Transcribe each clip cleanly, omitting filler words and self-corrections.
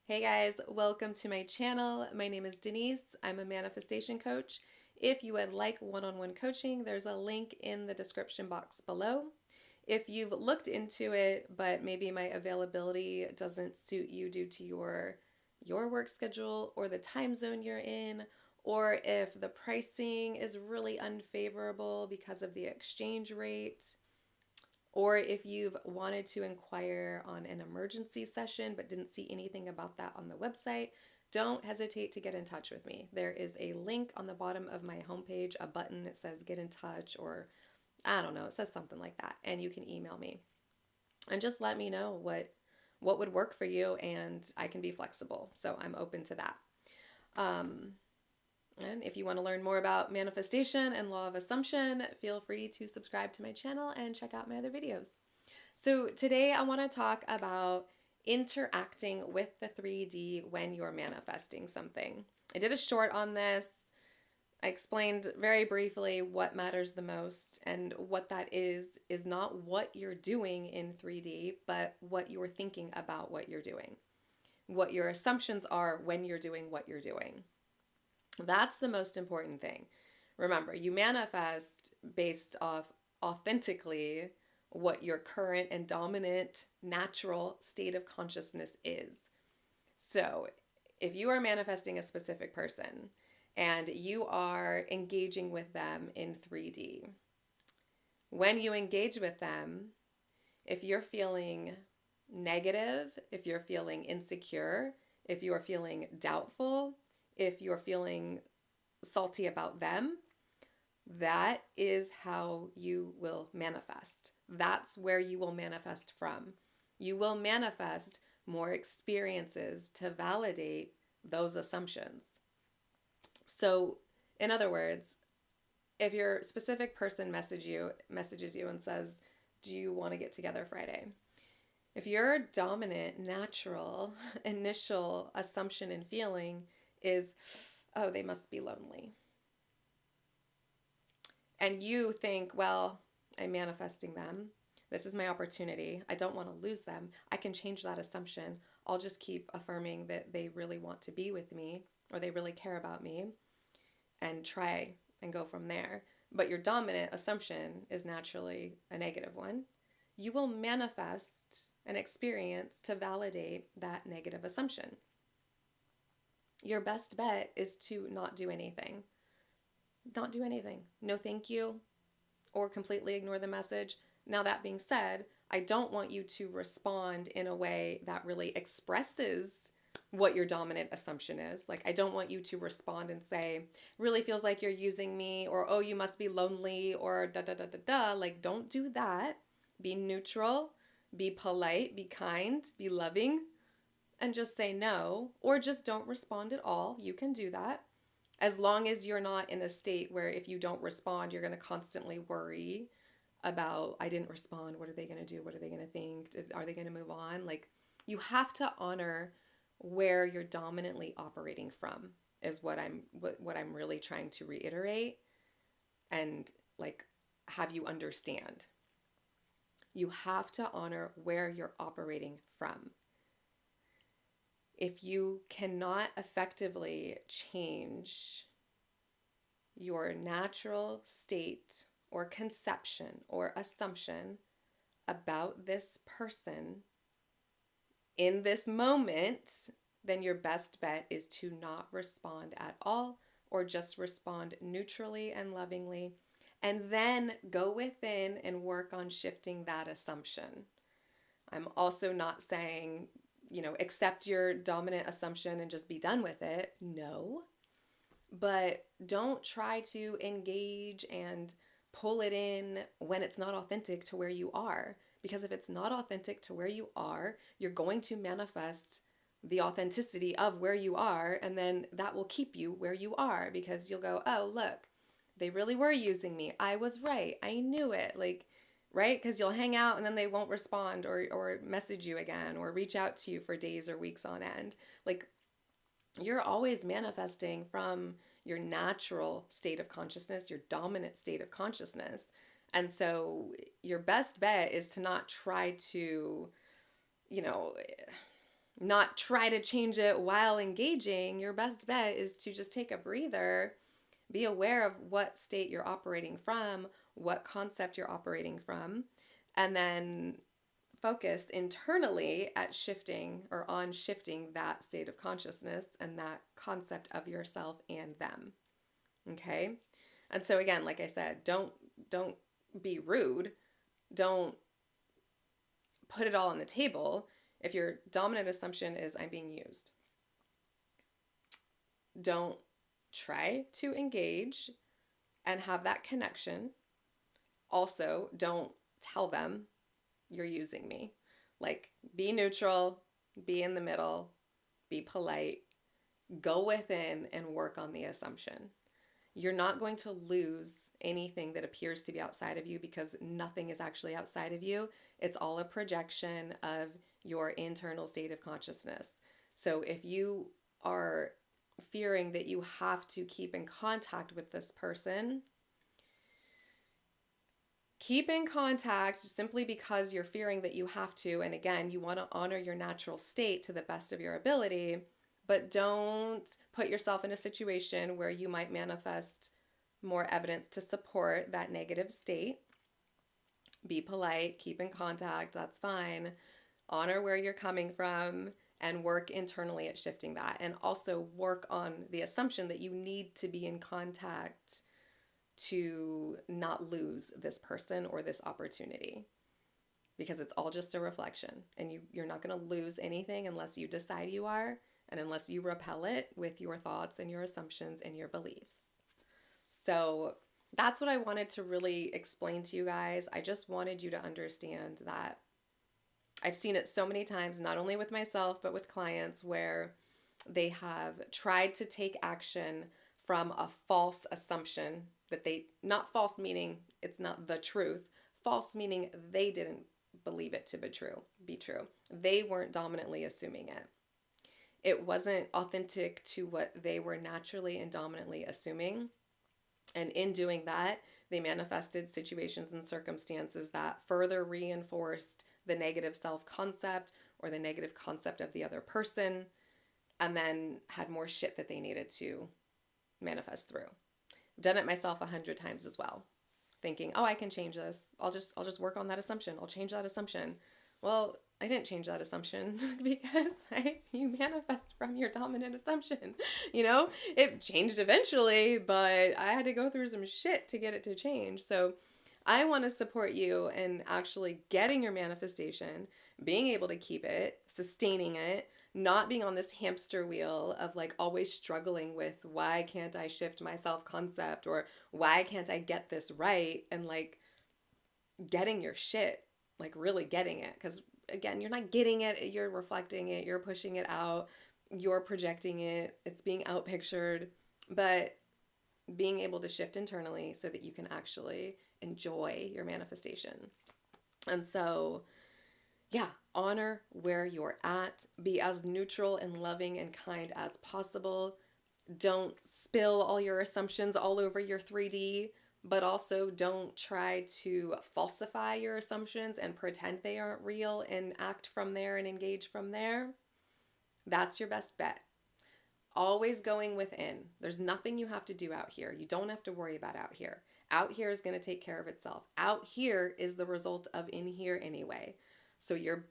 Hey guys, welcome to my channel. My name is Denise. I'm a manifestation coach. If you would like one-on-one coaching, there's a link in the description box below. If you've looked into it, but maybe my availability doesn't suit you due to your work schedule or the time zone you're in, or if the pricing is really unfavorable because of the exchange rate, or if you've wanted to inquire on an emergency session but didn't see anything about that on the website, don't hesitate to get in touch with me. There is a link on the bottom of my homepage, a button that says get in touch, or I don't know, it says something like that, and you can email me and just let me know what would work for you, and I can be flexible. So I'm open to that. Um, and if you want to learn more about manifestation and law of assumption, feel free to subscribe to my channel and check out my other videos. So today I want to talk about interacting with the 3D when you're manifesting something. I did a short on this. I explained very briefly what matters the most, and what that is not what you're doing in 3D, but what you're thinking about what you're doing. What your assumptions are when you're doing what you're doing. That's the most important thing. Remember, you manifest based off authentically what your current and dominant natural state of consciousness is. So, if you are manifesting a specific person and you are engaging with them in 3D, when you engage with them, if you're feeling negative, if you're feeling insecure, if you're feeling doubtful, if you're feeling salty about them, that is how you will manifest. That's where you will manifest from. You will manifest more experiences to validate those assumptions. So, in other words, if your specific person messages you and says, "Do you want to get together Friday?" If your dominant, natural, initial assumption and feeling is, "Oh, they must be lonely," and you think, "Well, I'm manifesting them. This is my opportunity. I don't want to lose them. I can change that assumption. I'll just keep affirming that they really want to be with me or they really care about me and try and go from there." But your dominant assumption is naturally a negative one. You will manifest an experience to validate that negative assumption. Your best bet is to not do anything. Not do anything. No thank you, or completely ignore the message. Now, that being said, I don't want you to respond in a way that really expresses what your dominant assumption is. Like, I don't want you to respond and say, "Really feels like you're using me," or "Oh, you must be lonely," or da da da da da. Like, don't do that. Be neutral, be polite, be kind, be loving, and just say no, or just don't respond at all. You can do that. As long as you're not in a state where if you don't respond, you're going to constantly worry about, "I didn't respond. What are they going to do? What are they going to think? Are they going to move on?" Like, you have to honor where you're dominantly operating from, is what I'm really trying to reiterate and like have you understand. You have to honor where you're operating from. If you cannot effectively change your natural state or conception or assumption about this person in this moment, then your best bet is to not respond at all, or just respond neutrally and lovingly, and then go within and work on shifting that assumption. I'm also not saying, accept your dominant assumption and just be done with it. No. But don't try to engage and pull it in when it's not authentic to where you are. Because if it's not authentic to where you are, you're going to manifest the authenticity of where you are, and then that will keep you where you are because you'll go, "Oh, look, they really were using me. I was right. I knew it." Like, right? Because you'll hang out and then they won't respond, or message you again or reach out to you for days or weeks on end. Like, you're always manifesting from your natural state of consciousness, your dominant state of consciousness. And so your best bet is to not try to, you know, not try to change it while engaging. Your best bet is to just take a breather, be aware of what state you're operating from, what concept you're operating from, and then focus internally at shifting or on shifting that state of consciousness and that concept of yourself and them. Okay? And so again, like I said, don't be rude. Don't put it all on the table. If your dominant assumption is I'm being used, don't try to engage and have that connection. Also, don't tell them you're using me. Like, be neutral, be in the middle, be polite, go within and work on the assumption. You're not going to lose anything that appears to be outside of you because nothing is actually outside of you. It's all a projection of your internal state of consciousness. So if you are fearing that you have to keep in contact with this person, keep in contact simply because you're fearing that you have to. And again, you want to honor your natural state to the best of your ability, but don't put yourself in a situation where you might manifest more evidence to support that negative state. Be polite, keep in contact, that's fine. Honor where you're coming from and work internally at shifting that. And also work on the assumption that you need to be in contact to not lose this person or this opportunity, because it's all just a reflection, and you're not going to lose anything unless you decide you are, and unless you repel it with your thoughts and your assumptions and your beliefs. So that's what I wanted to really explain to you guys. I just wanted you to understand that I've seen it so many times, not only with myself but with clients, where they have tried to take action from a false assumption that they, not false meaning it's not the truth, false meaning they didn't believe it to be true. They weren't dominantly assuming it. It wasn't authentic to what they were naturally and dominantly assuming. And in doing that, they manifested situations and circumstances that further reinforced the negative self-concept or the negative concept of the other person, and then had more shit that they needed to manifest through. I've done it myself 100 times as well, thinking, oh, I can change this. I'll just work on that assumption. I'll change that assumption. Well, I didn't change that assumption because you manifest from your dominant assumption. It changed eventually, but I had to go through some shit to get it to change. So I want to support you in actually getting your manifestation, being able to keep it, sustaining it, not being on this hamster wheel of like always struggling with why can't I shift my self-concept, or why can't I get this right, and like getting your shit, like really getting it. Because again, you're not getting it, you're reflecting it, you're pushing it out, you're projecting it, it's being outpictured, but being able to shift internally so that you can actually enjoy your manifestation. And so, yeah, honor where you're at. Be as neutral and loving and kind as possible. Don't spill all your assumptions all over your 3D, but also don't try to falsify your assumptions and pretend they aren't real and act from there and engage from there. That's your best bet. Always going within. There's nothing you have to do out here. You don't have to worry about out here. Out here is going to take care of itself. Out here is the result of in here anyway. So your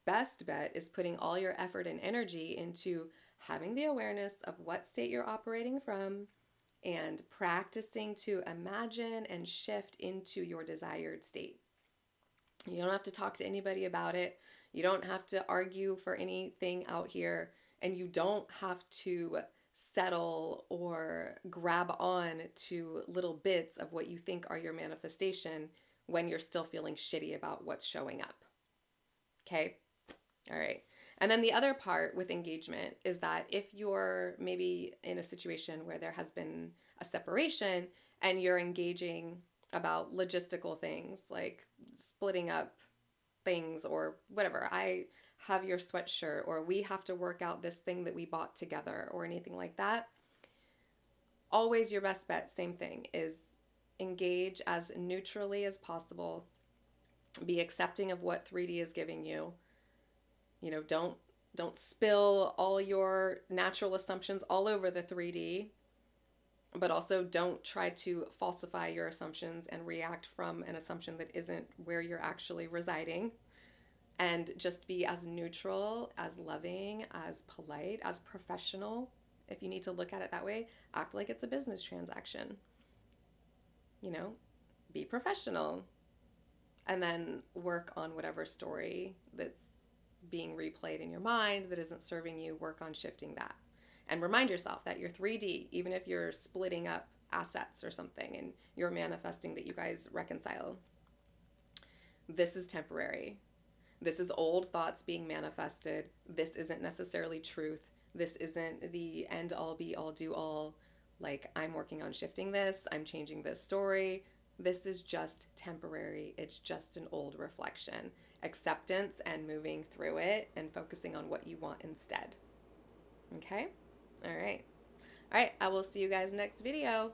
best bet is putting all your effort and energy into having the awareness of what state you're operating from and practicing to imagine and shift into your desired state. You don't have to talk to anybody about it. You don't have to argue for anything out here. And you don't have to settle or grab on to little bits of what you think are your manifestation when you're still feeling shitty about what's showing up. Okay? All right. And then the other part with engagement is that if you're maybe in a situation where there has been a separation and you're engaging about logistical things like splitting up things or whatever, I have your sweatshirt, or we have to work out this thing that we bought together, or anything like that, always your best bet, same thing, is engage as neutrally as possible. Be accepting of what 3D is giving you. Don't Don't spill all your natural assumptions all over the 3D, but also don't try to falsify your assumptions and react from an assumption that isn't where you're actually residing. And just be as neutral, as loving, as polite, as professional. If you need to look at it that way, act like it's a business transaction. You know, be professional, and then work on whatever story that's being replayed in your mind that isn't serving you. Work on shifting that. And remind yourself that you're 3D, even if you're splitting up assets or something and you're manifesting that you guys reconcile. This is temporary. This is old thoughts being manifested. This isn't necessarily truth. This isn't the end all be all do all. Like, I'm working on shifting this, I'm changing this story. This is just temporary. It's just an old reflection. Acceptance and moving through it and focusing on what you want instead. Okay? All right. All right. I will see you guys next video.